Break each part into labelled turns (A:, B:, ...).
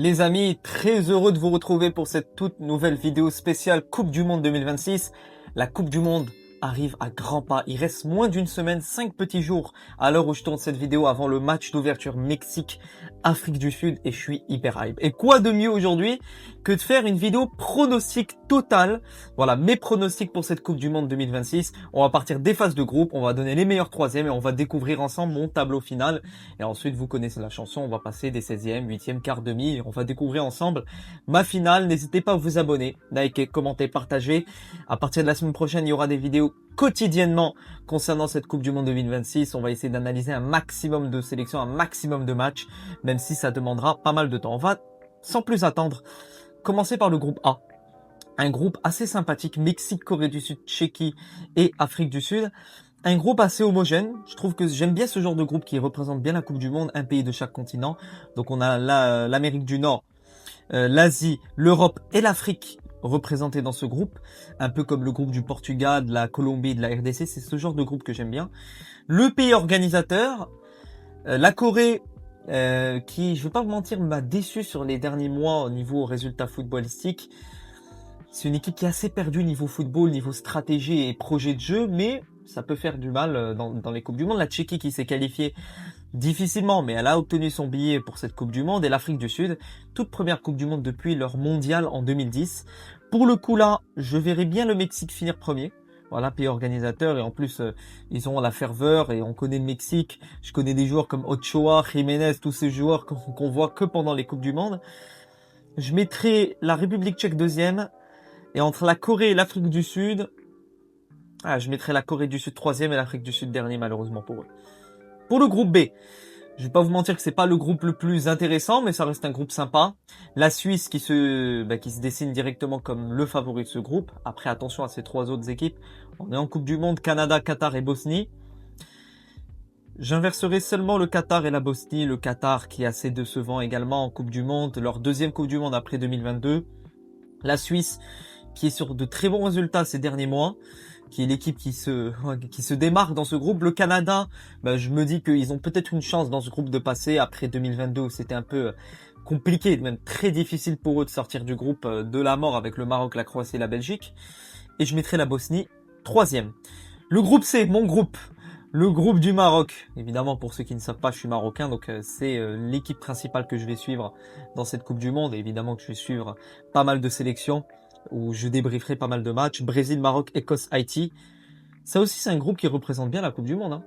A: Les amis, très heureux de vous retrouver pour cette toute nouvelle vidéo spéciale Coupe du Monde 2026. La Coupe du Monde arrive à grands pas. Il reste moins d'une semaine, 5 petits jours à l'heure où je tourne cette vidéo avant le match d'ouverture Mexique-Afrique du Sud et je suis hyper hype. Et quoi de mieux aujourd'hui que de faire une vidéo pronostic totale. Voilà, mes pronostics pour cette Coupe du Monde 2026. On va partir des phases de groupe, on va donner les meilleurs troisièmes et on va découvrir ensemble mon tableau final. Et ensuite, vous connaissez la chanson, on va passer des 16e, 8e, quart, demi. Et on va découvrir ensemble ma finale. N'hésitez pas à vous abonner, liker, commenter, partager. À partir de la semaine prochaine, il y aura des vidéos quotidiennement concernant cette Coupe du Monde 2026. On va essayer d'analyser un maximum de sélections, un maximum de matchs, même si ça demandera pas mal de temps. On va, sans plus attendre, commencer par le groupe A. Un groupe assez sympathique, Mexique, Corée du Sud, Tchéquie et Afrique du Sud. Un groupe assez homogène. Je trouve que j'aime bien ce genre de groupe qui représente bien la Coupe du Monde, un pays de chaque continent. Donc on a l'Amérique du Nord, l'Asie, l'Europe et l'Afrique représentés dans ce groupe. Un peu comme le groupe du Portugal, de la Colombie, de la RDC. C'est ce genre de groupe que j'aime bien. Le pays organisateur, la Corée, qui, je vais pas vous mentir, m'a déçu sur les derniers mois au niveau résultats footballistiques. C'est une équipe qui est assez perdue niveau football, niveau stratégie et projet de jeu, mais ça peut faire du mal dans les Coupes du Monde. La Tchéquie qui s'est qualifiée difficilement, mais elle a obtenu son billet pour cette Coupe du Monde. Et l'Afrique du Sud, toute première Coupe du Monde depuis leur mondial en 2010. Pour le coup là, je verrais bien le Mexique finir premier. Voilà, pays organisateur, et en plus, ils ont la ferveur, et on connaît le Mexique. Je connais des joueurs comme Ochoa, Jiménez, tous ces joueurs qu'on voit que pendant les Coupes du Monde. Je mettrai la République tchèque deuxième, et entre la Corée et l'Afrique du Sud, je mettrai la Corée du Sud troisième et l'Afrique du Sud dernier, malheureusement pour eux. Pour le groupe B, je vais pas vous mentir que c'est pas le groupe le plus intéressant, mais ça reste un groupe sympa. La Suisse qui se dessine directement comme le favori de ce groupe. Après, attention à ces trois autres équipes. On est en Coupe du Monde, Canada, Qatar et Bosnie. J'inverserai seulement le Qatar et la Bosnie. Le Qatar qui est assez décevant également en Coupe du Monde. Leur deuxième Coupe du Monde après 2022. La Suisse qui est sur de très bons résultats ces derniers mois, qui est l'équipe qui se démarque dans ce groupe. Le Canada, je me dis qu'ils ont peut-être une chance dans ce groupe de passer après 2022 où c'était un peu compliqué, même très difficile pour eux de sortir du groupe de la mort avec le Maroc, la Croatie et la Belgique. Et je mettrai la Bosnie troisième. Le groupe C, mon groupe. Le groupe du Maroc. Évidemment, pour ceux qui ne savent pas, je suis marocain, donc c'est l'équipe principale que je vais suivre dans cette Coupe du Monde. Et évidemment que je vais suivre pas mal de sélections où je débrieferai pas mal de matchs. Brésil, Maroc, Écosse, Haïti. Ça aussi, c'est un groupe qui représente bien la Coupe du Monde.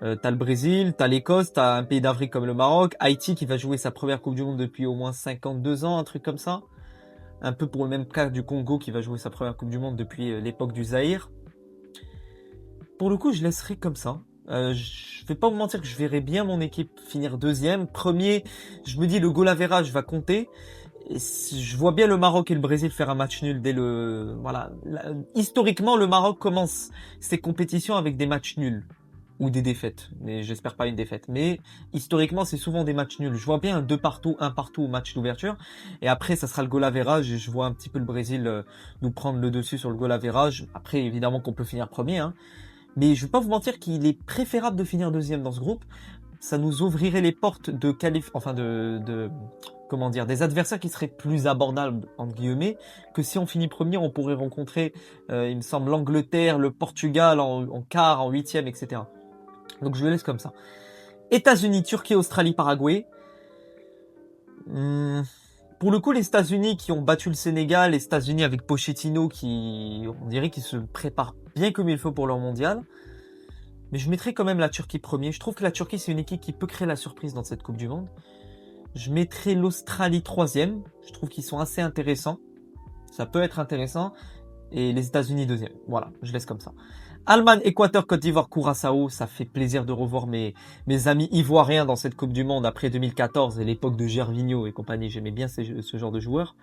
A: T'as le Brésil, t'as l'Écosse, t'as un pays d'Afrique comme le Maroc. Haïti qui va jouer sa première Coupe du Monde depuis au moins 52 ans, un truc comme ça. Un peu pour le même cas du Congo qui va jouer sa première Coupe du Monde depuis l'époque du Zaïre. Pour le coup, je laisserai comme ça. Je vais pas vous mentir que je verrai bien mon équipe finir deuxième. Premier, je me dis le goal average va compter. Et je vois bien le Maroc et le Brésil faire un match nul dès le... Voilà. Historiquement, le Maroc commence ses compétitions avec des matchs nuls. Ou des défaites. Mais j'espère pas une défaite. Mais historiquement, c'est souvent des matchs nuls. Je vois bien un 2 partout, 1 partout au match d'ouverture. Et après, ça sera le goal average. Et je vois un petit peu le Brésil nous prendre le dessus sur le goal average. Après, évidemment qu'on peut finir premier. Mais je vais pas vous mentir qu'il est préférable de finir deuxième dans ce groupe. Ça nous ouvrirait les portes de comment dire, des adversaires qui seraient plus abordables, entre guillemets, que si on finit premier, on pourrait rencontrer, il me semble, l'Angleterre, le Portugal en quart, en huitième, etc. Donc je le laisse comme ça. États-Unis, Turquie, Australie, Paraguay. Pour le coup, les États-Unis qui ont battu le Sénégal, les États-Unis avec Pochettino qui, on dirait qu'ils se préparent bien comme il faut pour leur mondial. Mais je mettrai quand même la Turquie premier. Je trouve que la Turquie, c'est une équipe qui peut créer la surprise dans cette Coupe du Monde. Je mettrai l'Australie troisième. Je trouve qu'ils sont assez intéressants. Ça peut être intéressant. Et les États-Unis deuxième. Voilà, je laisse comme ça. Allemagne, Équateur, Côte d'Ivoire, Curaçao. Ça fait plaisir de revoir mes amis ivoiriens dans cette Coupe du Monde après 2014 et l'époque de Gervinho et compagnie. J'aimais bien ce genre de joueurs.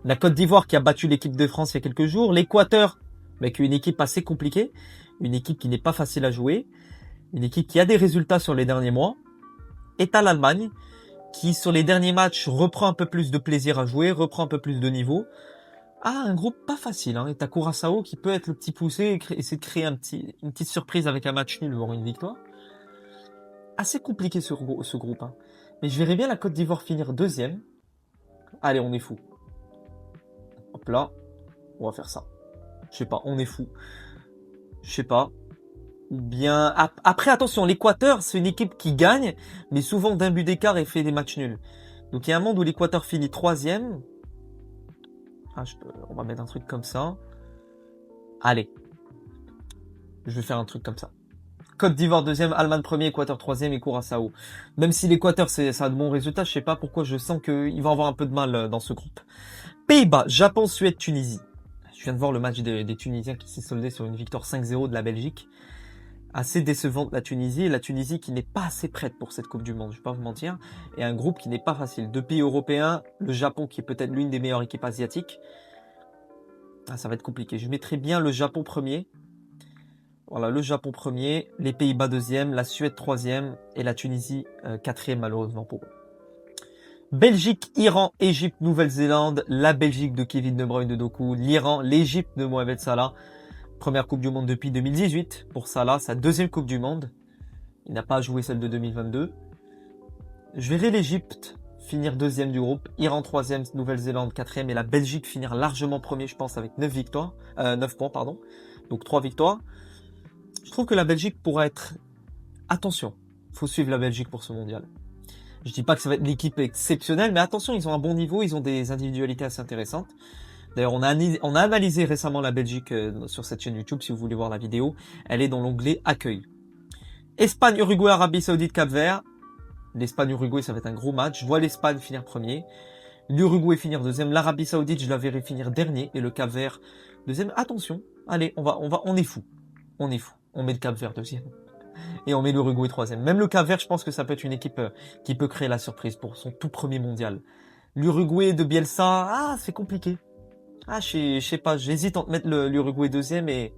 A: La Côte d'Ivoire qui a battu l'équipe de France il y a quelques jours. L'Équateur, qui est une équipe assez compliquée. Une équipe qui n'est pas facile à jouer. Une équipe qui a des résultats sur les derniers mois. Et t'as l'Allemagne qui, sur les derniers matchs, reprend un peu plus de plaisir à jouer, reprend un peu plus de niveau. Un groupe pas facile. Et t'as Curaçao qui peut être le petit poussé et essayer de créer une petite surprise avec un match nul, voire une victoire. Assez compliqué ce groupe. Mais je verrais bien la Côte d'Ivoire finir deuxième. Allez, on est fou. Hop là. On va faire ça. Je sais pas, on est fou. Je sais pas. Bien. Après, attention, l'Équateur, c'est une équipe qui gagne, mais souvent d'un but d'écart et fait des matchs nuls. Donc il y a un monde où l'Équateur finit 3e. Ah, on va mettre un truc comme ça. Allez. Je vais faire un truc comme ça. Côte d'Ivoire 2e, Allemagne 1er, Équateur 3e et Curaçao. Même si l'Équateur, ça a de bons résultats, je sais pas pourquoi je sens qu'il va avoir un peu de mal dans ce groupe. Pays-Bas, Japon, Suède, Tunisie. Je viens de voir le match des Tunisiens qui s'est soldé sur une victoire 5-0 de la Belgique. Assez décevante la Tunisie, et la Tunisie qui n'est pas assez prête pour cette Coupe du Monde, je vais pas vous mentir. Et un groupe qui n'est pas facile. 2 pays européens, le Japon qui est peut-être l'une des meilleures équipes asiatiques. Ah, ça va être compliqué. Je mettrai bien le Japon premier. Voilà, le Japon premier, les Pays-Bas 2e, la Suède 3e et la Tunisie 4e malheureusement pour eux. Belgique, Iran, Égypte, Nouvelle-Zélande, la Belgique de Kevin De Bruyne de Doku, l'Iran, l'Égypte de Mohamed Salah. Première Coupe du Monde depuis 2018 pour Salah, sa 2e Coupe du Monde. Il n'a pas joué celle de 2022. Je verrai l'Égypte finir 2e du groupe, Iran 3e, Nouvelle-Zélande 4e et la Belgique finir largement premier, je pense, avec 9 points, pardon. Donc 3 victoires. Je trouve que la Belgique pourra être... Attention, faut suivre la Belgique pour ce mondial. Je dis pas que ça va être l'équipe exceptionnelle, mais attention, ils ont un bon niveau, ils ont des individualités assez intéressantes. D'ailleurs, on a analysé récemment la Belgique sur cette chaîne YouTube, si vous voulez voir la vidéo. Elle est dans l'onglet Accueil. Espagne, Uruguay, Arabie Saoudite, Cap-Vert. L'Espagne-Uruguay, ça va être un gros match. Je vois l'Espagne finir premier. L'Uruguay finir 2e. L'Arabie Saoudite, je la verrai finir dernier. Et le Cap-Vert 2e. Attention, allez, on est fou. On est fou. On met le Cap-Vert 2e. Et on met l'Uruguay 3e. Même le Cap-Vert, je pense que ça peut être une équipe qui peut créer la surprise pour son tout premier mondial. L'Uruguay de Bielsa, c'est compliqué. Je sais pas, j'hésite entre mettre l'Uruguay 2e et...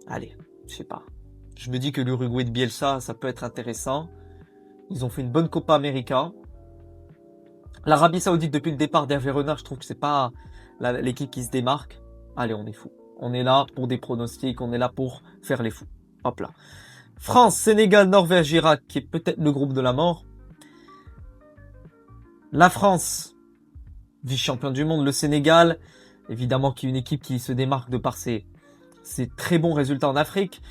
A: Allez, je sais pas. Je me dis que l'Uruguay de Bielsa, ça peut être intéressant. Ils ont fait une bonne Copa América. L'Arabie Saoudite, depuis le départ d'Hervé Renard, je trouve que c'est pas l'équipe qui se démarque. Allez, on est fou. On est là pour des pronostics, on est là pour faire les fous. Hop là. France, Sénégal, Norvège, Irak, qui est peut-être le groupe de la mort. La France, vice-champion du monde. Le Sénégal, évidemment, qui est une équipe qui se démarque de par ses très bons résultats en Afrique.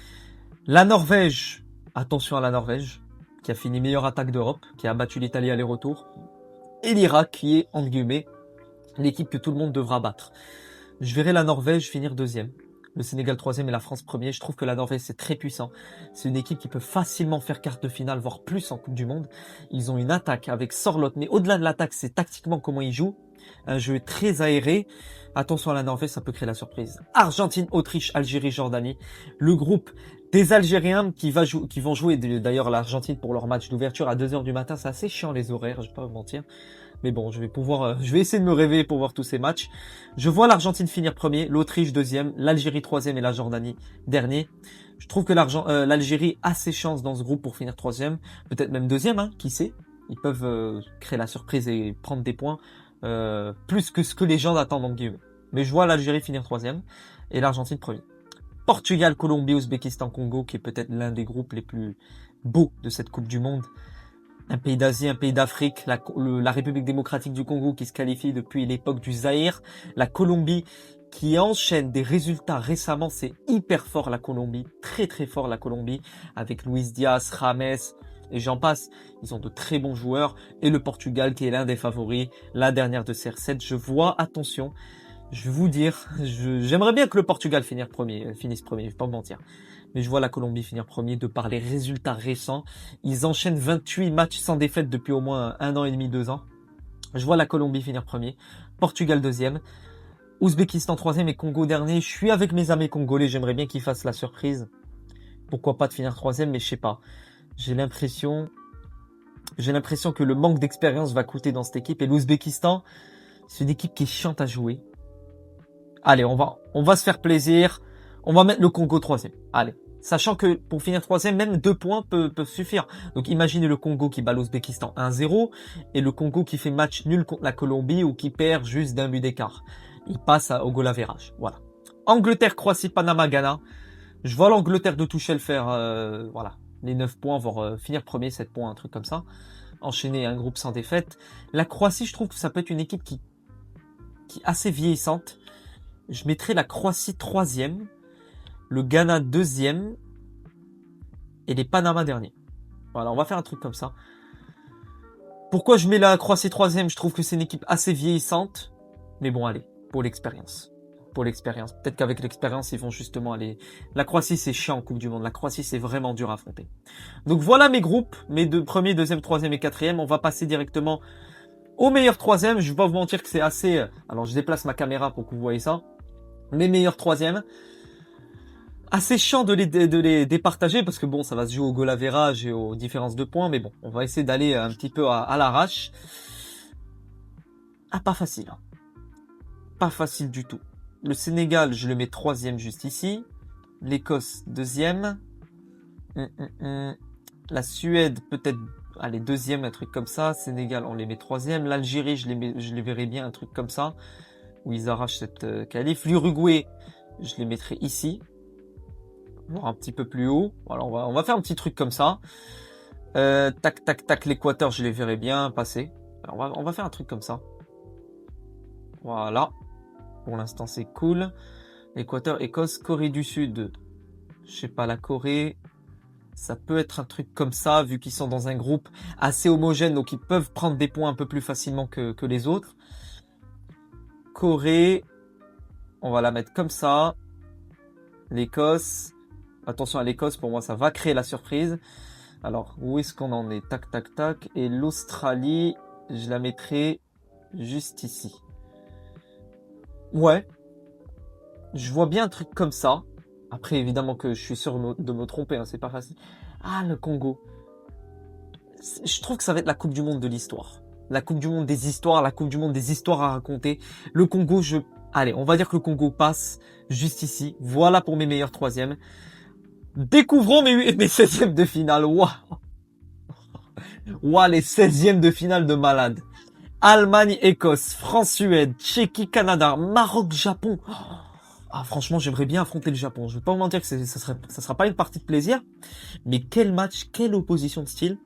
A: La Norvège, attention à la Norvège, qui a fini meilleure attaque d'Europe, qui a battu l'Italie aller-retour. Et l'Irak, qui est, entre guillemets, l'équipe que tout le monde devra battre. Je verrai la Norvège finir 2e. Le Sénégal 3e et la France 1er. Je trouve que la Norvège, c'est très puissant. C'est une équipe qui peut facilement faire quart de finale, voire plus en Coupe du Monde. Ils ont une attaque avec Sorloth, mais au-delà de l'attaque, c'est tactiquement comment ils jouent. Un jeu très aéré. Attention à la Norvège, ça peut créer la surprise. Argentine, Autriche, Algérie, Jordanie. Le groupe des Algériens qui vont jouer d'ailleurs l'Argentine pour leur match d'ouverture à 2h du matin. C'est assez chiant les horaires, je vais pas vous mentir. Mais bon, je vais essayer de me réveiller pour voir tous ces matchs. Je vois l'Argentine finir premier, l'Autriche 2e, l'Algérie 3e et la Jordanie dernier. Je trouve que l'Algérie a ses chances dans ce groupe pour finir 3e, peut-être même 2e, qui sait. Ils peuvent créer la surprise et prendre des points plus que ce que les gens attendent en guillemets. Mais je vois l'Algérie finir 3e et l'Argentine premier. Portugal, Colombie, Ouzbékistan, Congo, qui est peut-être l'un des groupes les plus beaux de cette Coupe du Monde. Un pays d'Asie, un pays d'Afrique, la République démocratique du Congo qui se qualifie depuis l'époque du Zaïre, la Colombie qui enchaîne des résultats récemment, c'est hyper fort la Colombie, très très fort la Colombie, avec Luis Diaz, James et j'en passe. Ils ont de très bons joueurs et le Portugal qui est l'un des favoris, la dernière de CR7. Je vois, attention, je vais vous dire, j'aimerais bien que le Portugal finisse premier, je vais pas me mentir. Mais je vois la Colombie finir premier de par les résultats récents. Ils enchaînent 28 matchs sans défaite depuis au moins 1 an et demi, 2 ans. Je vois la Colombie finir premier, Portugal 2e, Ouzbékistan 3e et Congo dernier. Je suis avec mes amis congolais, j'aimerais bien qu'ils fassent la surprise. Pourquoi pas de finir 3e, mais je sais pas. J'ai l'impression que le manque d'expérience va coûter dans cette équipe. Et l'Ouzbékistan, c'est une équipe qui est chiante à jouer. Allez, on va se faire plaisir. On va mettre le Congo 3e. Allez. Sachant que pour finir 3e, même 2 points peuvent suffire. Donc imaginez le Congo qui bat l'Ouzbékistan 1-0 et le Congo qui fait match nul contre la Colombie ou qui perd juste d'un but d'écart. Il passe au goal average. Voilà. Angleterre, Croatie, Panama, Ghana. Je vois l'Angleterre de Tuchel faire les 9 points, voire finir premier, 7 points, un truc comme ça. enchaîner un groupe sans défaite. La Croatie, je trouve que ça peut être une équipe qui est assez vieillissante. Je mettrais la Croatie 3e, le Ghana 2e et les Panama derniers. Voilà, on va faire un truc comme ça. Pourquoi je mets la Croatie 3e? Je trouve que c'est une équipe assez vieillissante. Mais bon, allez, pour l'expérience. Pour l'expérience. Peut-être qu'avec l'expérience, ils vont justement aller... La Croatie, c'est chiant en Coupe du Monde. La Croatie, c'est vraiment dur à affronter. Donc voilà mes groupes, mes premiers, deuxième, troisième et quatrième. On va passer directement au meilleur troisième. Je vais pas vous mentir que c'est assez... Alors, je déplace ma caméra pour que vous voyez ça. Mes meilleurs troisièmes. Assez chiant de les départager parce que bon, ça va se jouer au goal average et aux différences de points. Mais bon, on va essayer d'aller un petit peu à l'arrache. Ah, pas facile. Hein. Pas facile du tout. Le Sénégal, je le mets 3e juste ici. L'Écosse, 2e. La Suède, peut-être, allez, 2e, un truc comme ça. Sénégal, on les met 3e. L'Algérie, je les verrais bien, un truc comme ça. Où ils arrachent cette qualif. L'Uruguay, je les mettrai ici. Voire un petit peu plus haut. Voilà, on va faire un petit truc comme ça. Tac, tac, tac, l'Équateur, je les verrais bien passer. Alors, on va faire un truc comme ça. Voilà. Pour l'instant, c'est cool. Équateur, Écosse, Corée du Sud. Je sais pas, la Corée, ça peut être un truc comme ça, vu qu'ils sont dans un groupe assez homogène, donc ils peuvent prendre des points un peu plus facilement que les autres. Corée, on va la mettre comme ça. L'Écosse, attention à l'Écosse, pour moi, ça va créer la surprise. Alors, où est-ce qu'on en est? Tac, tac, tac. Et l'Australie, je la mettrai juste ici. Ouais. Je vois bien un truc comme ça. Après, évidemment que je suis sûr de me tromper, hein, c'est pas facile. Ah, le Congo. Je trouve que ça va être la Coupe du Monde de l'histoire. La Coupe du Monde des histoires, la Coupe du Monde des histoires à raconter. Le Congo, allez, on va dire que le Congo passe juste ici. Voilà pour mes meilleurs troisièmes. Découvrons mes 16e de finale. Waouh. Waouh, les 16e de finale de malade. Allemagne, Écosse, France, Suède, Tchéquie, Canada, Maroc, Japon. Ah, franchement, j'aimerais bien affronter le Japon. Je vais pas vous mentir que ça sera pas une partie de plaisir. Mais quel match, quelle opposition de style.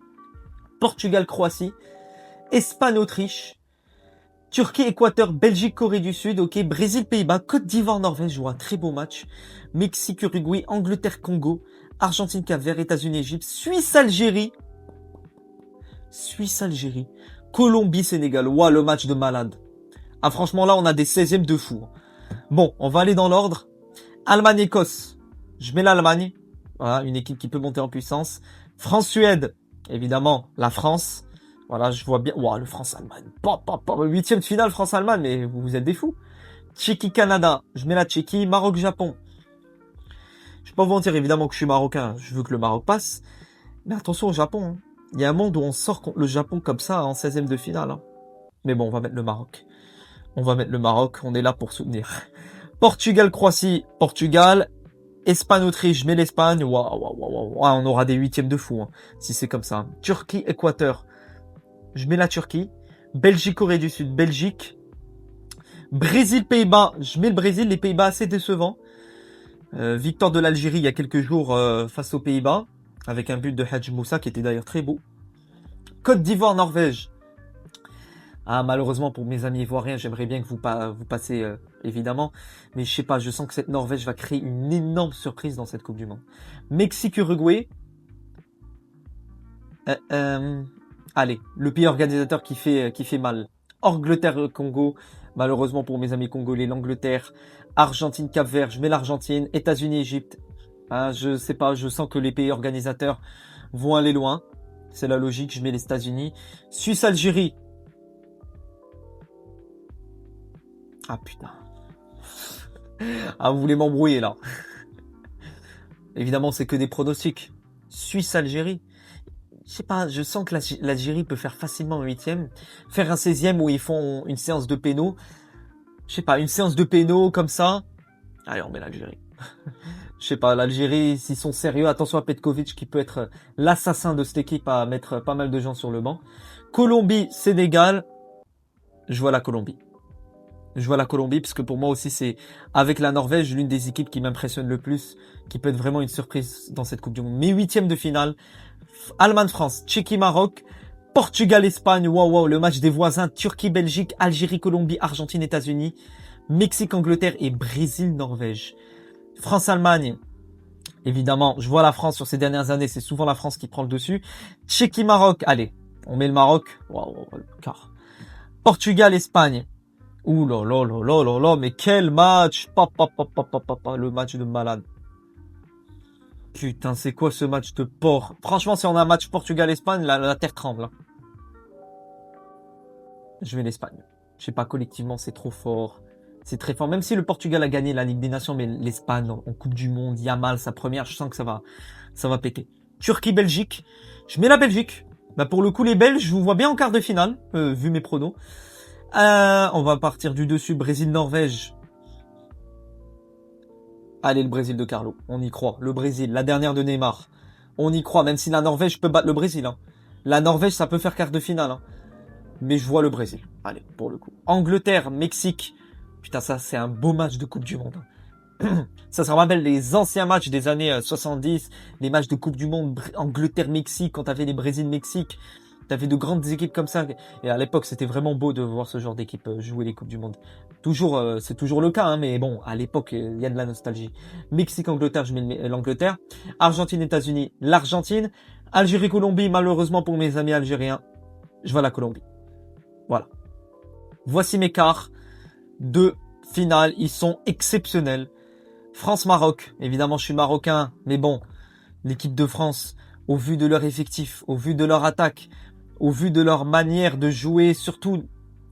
A: Portugal, Croatie, Espagne, Autriche, Turquie, Équateur, Belgique, Corée du Sud, ok, Brésil, Pays-Bas, Côte d'Ivoire, Norvège, je vois un très beau match. Mexique, Uruguay, Angleterre, Congo, Argentine, Cap-Vert, États-Unis, Égypte, Suisse, Algérie. Suisse, Algérie. Colombie, Sénégal. Ouah, le match de malade. Ah, franchement, là, on a des 16e de fou. Bon, on va aller dans l'ordre. Allemagne, Écosse. Je mets l'Allemagne. Voilà, une équipe qui peut monter en puissance. France, Suède. Évidemment, la France. Voilà, je vois bien. Ouah, le France-Allemagne. 8e de finale, France-Allemagne, mais vous êtes des fous. Tchéquie, Canada. Je mets la Tchéquie. Maroc, Japon. Je vais pas vous mentir, évidemment que je suis marocain. Je veux que le Maroc passe. Mais attention au Japon. Hein. Il y a un monde où on sort contre le Japon comme ça en 16e de finale. Hein. Mais bon, on va mettre le Maroc. On va mettre le Maroc. On est là pour soutenir. Portugal, Croatie, Portugal. Espagne, Autriche, je mets l'Espagne. Waouh. On aura des 8e de fou. Hein, si c'est comme ça. Turquie, Équateur. Je mets la Turquie. Belgique, Corée du Sud, Belgique. Brésil, Pays-Bas. Je mets le Brésil. Les Pays-Bas assez décevants. Victoire de l'Algérie il y a quelques jours face aux Pays-Bas. Avec un but de Hadj Moussa qui était d'ailleurs très beau. Côte d'Ivoire, Norvège. Ah, malheureusement pour mes amis ivoiriens, j'aimerais bien que vous passiez évidemment. Mais je sais pas, je sens que cette Norvège va créer une énorme surprise dans cette Coupe du Monde. Mexique, Uruguay. Allez, le pays organisateur qui fait mal. Angleterre, Congo. Malheureusement pour mes amis congolais, l'Angleterre. Argentine, Cap-Vert, je mets l'Argentine. États-Unis, Égypte. Ah, je sais pas, je sens que les pays organisateurs vont aller loin. C'est la logique, je mets les États-Unis. Suisse, Algérie. Ah putain. Ah, vous voulez m'embrouiller là. Évidemment, c'est que des pronostics. Suisse, Algérie. Je sais pas, je sens que l'Algérie peut faire facilement un 8e. Faire un 16e où ils font une séance de pénaux. Je sais pas, une séance de pénaux comme ça. Allez, on met l'Algérie. Je sais pas, l'Algérie, s'ils sont sérieux, attention à Petkovic qui peut être l'assassin de cette équipe à mettre pas mal de gens sur le banc. Colombie, Sénégal. Je vois la Colombie. Je vois la Colombie parce que pour moi aussi c'est avec la Norvège l'une des équipes qui m'impressionne le plus, qui peut être vraiment une surprise dans cette Coupe du Monde. Mais 8e de finale, Allemagne-France, Tchéquie-Maroc, Portugal-Espagne, waouh, le match des voisins, Turquie-Belgique, Algérie-Colombie, Argentine-États-Unis, Mexique-Angleterre et Brésil-Norvège. France-Allemagne, évidemment, je vois la France sur ces dernières années, c'est souvent la France qui prend le dessus. Tchéquie-Maroc, allez, on met le Maroc, waouh, car. Portugal-Espagne, ouh là là là là là là, mais quel match, le match de malade. Putain, c'est quoi ce match de porc? Franchement, si on a un match Portugal-Espagne, la terre tremble. Je vais l'Espagne. Je sais pas, collectivement, c'est trop fort. C'est très fort. Même si le Portugal a gagné la Ligue des Nations, mais l'Espagne, en Coupe du Monde, Yamal, sa première, je sens que ça va péter. Turquie-Belgique. Je mets la Belgique. Bah, pour le coup, les Belges, je vous vois bien en quart de finale, vu mes pronos. On va partir du dessus. Brésil-Norvège. Allez, le Brésil de Carlo. On y croit. Le Brésil, la dernière de Neymar. On y croit, même si la Norvège peut battre le Brésil. Hein. La Norvège, ça peut faire quart de finale. Hein. Mais je vois le Brésil. Allez, pour le coup. Angleterre, Mexique. Putain, ça, c'est un beau match de Coupe du Monde. Ça rappelle les anciens matchs des années 70, les matchs de Coupe du Monde, Angleterre-Mexique, quand t'avais les Brésil-Mexique. T'avais de grandes équipes comme ça. Et à l'époque, c'était vraiment beau de voir ce genre d'équipe jouer les Coupes du Monde. Toujours, c'est toujours le cas, hein, mais bon, à l'époque, il y a de la nostalgie. Mexique-Angleterre, je mets l'Angleterre. Argentine-États-Unis, l'Argentine. Algérie-Colombie, malheureusement pour mes amis algériens, je vois la Colombie. Voilà. Voici mes quarts de finale. Ils sont exceptionnels. France-Maroc. Évidemment, je suis marocain, mais bon, l'équipe de France, au vu de leur effectif, au vu de leur attaque, au vu de leur manière de jouer, surtout,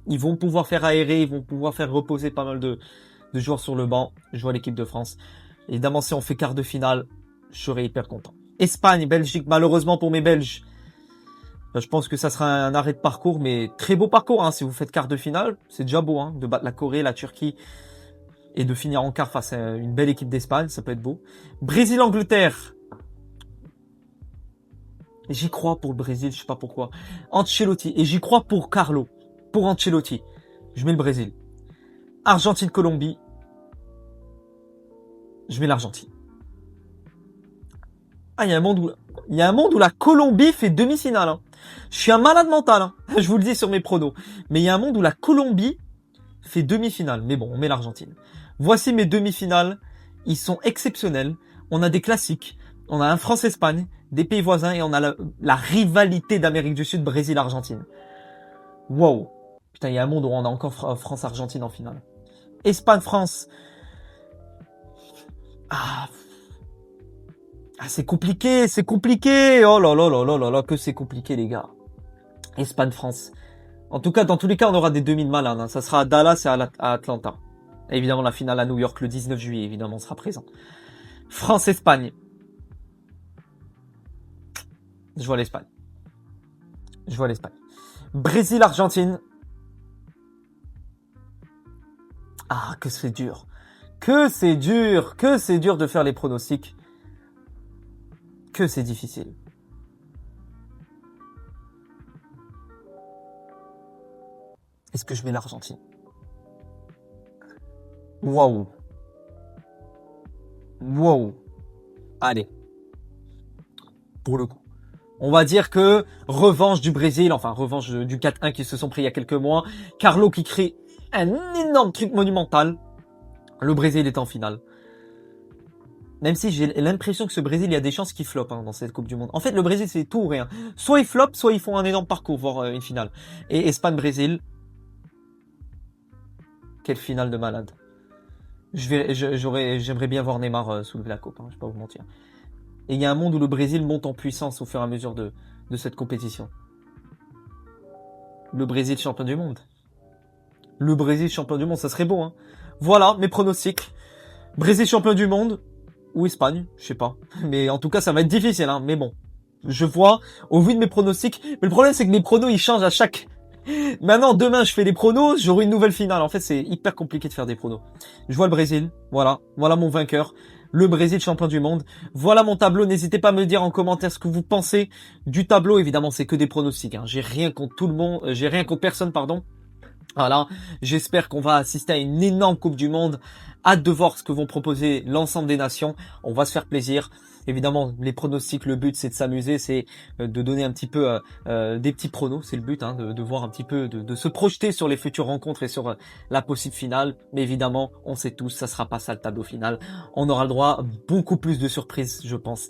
A: ils vont pouvoir faire aérer, ils vont pouvoir faire reposer pas mal de joueurs sur le banc. Je vois l'équipe de France. Évidemment, si on fait quart de finale, je serai hyper content. Espagne, Belgique, malheureusement pour mes Belges, je pense que ça sera un arrêt de parcours, mais très beau parcours. Hein, si vous faites quart de finale, c'est déjà beau hein, de battre la Corée, la Turquie et de finir en quart face à une belle équipe d'Espagne. Ça peut être beau. Brésil-Angleterre. J'y crois pour le Brésil, je sais pas pourquoi. Ancelotti. Et j'y crois pour Carlo. Pour Ancelotti. Je mets le Brésil. Argentine-Colombie. Je mets l'Argentine. Ah, il y a un monde où la Colombie fait demi-finale. Hein. Je suis un malade mental. Hein. Je vous le dis sur mes pronos. Mais il y a un monde où la Colombie fait demi-finale. Mais bon, on met l'Argentine. Voici mes demi-finales. Ils sont exceptionnels. On a des classiques. On a un France-Espagne, des pays voisins, et on a la rivalité d'Amérique du Sud, Brésil-Argentine. Wow. Putain, il y a un monde où on a encore France-Argentine en finale. Espagne-France. Ah, c'est compliqué, c'est compliqué. Oh là là là là là là, que c'est compliqué, les gars. Espagne-France. En tout cas, dans tous les cas, on aura des demi de malade. Hein. Ça sera à Dallas et à Atlanta. Et évidemment, la finale à New York le 19 juillet, évidemment, on sera présent. France-Espagne. Je vois l'Espagne. Je vois l'Espagne. Brésil-Argentine. Ah, que c'est dur. Que c'est dur. Que c'est dur de faire les pronostics. Que c'est difficile. Est-ce que je mets l'Argentine? Waouh. Waouh. Allez. Pour le coup. On va dire que revanche du Brésil, enfin revanche du 4-1 qui se sont pris il y a quelques mois. Carlo qui crée un énorme truc monumental. Le Brésil est en finale. Même si j'ai l'impression que ce Brésil, il y a des chances qu'il floppe hein, dans cette Coupe du Monde. En fait, le Brésil, c'est tout ou rien. Soit ils floppent, soit ils font un énorme parcours, voire une finale. Et Espagne-Brésil, quelle finale de malade. J'aimerais bien voir Neymar soulever la coupe, hein, je vais pas vous mentir. Et il y a un monde où le Brésil monte en puissance au fur et à mesure de cette compétition. Le Brésil champion du monde. Le Brésil champion du monde, ça serait beau. Hein. Voilà mes pronostics. Brésil champion du monde ou Espagne, je sais pas. Mais en tout cas, ça va être difficile. Hein. Mais bon, je vois au vu de mes pronostics. Mais le problème, c'est que mes pronos, ils changent à chaque... Maintenant, demain, je fais des pronos, j'aurai une nouvelle finale. En fait, c'est hyper compliqué de faire des pronos. Je vois le Brésil. Voilà mon vainqueur. Le Brésil champion du monde. Voilà mon tableau. N'hésitez pas à me dire en commentaire ce que vous pensez du tableau. Évidemment, c'est que des pronostics. Hein. J'ai rien contre tout le monde. J'ai rien contre personne, pardon. Voilà. J'espère qu'on va assister à une énorme Coupe du Monde. Hâte de voir ce que vont proposer l'ensemble des nations. On va se faire plaisir. Évidemment, les pronostics, le but c'est de s'amuser, c'est de donner un petit peu des petits pronos, c'est le but, hein, de voir un petit peu, de se projeter sur les futures rencontres et sur la possible finale. Mais évidemment, on sait tous, ça sera pas ça le tableau final. On aura le droit à beaucoup plus de surprises, je pense.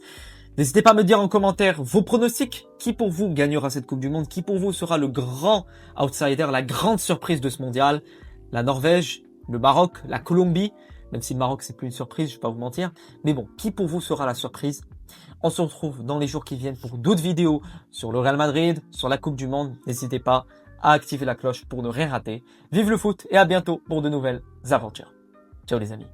A: N'hésitez pas à me dire en commentaire vos pronostics. Qui pour vous gagnera cette Coupe du Monde? Qui pour vous sera le grand outsider, la grande surprise de ce mondial? La Norvège, le Maroc, la Colombie? Même si le Maroc c'est plus une surprise, je vais pas vous mentir. Mais bon, qui pour vous sera la surprise? On se retrouve dans les jours qui viennent pour d'autres vidéos sur le Real Madrid, sur la Coupe du Monde. N'hésitez pas à activer la cloche pour ne rien rater. Vive le foot et à bientôt pour de nouvelles aventures. Ciao les amis.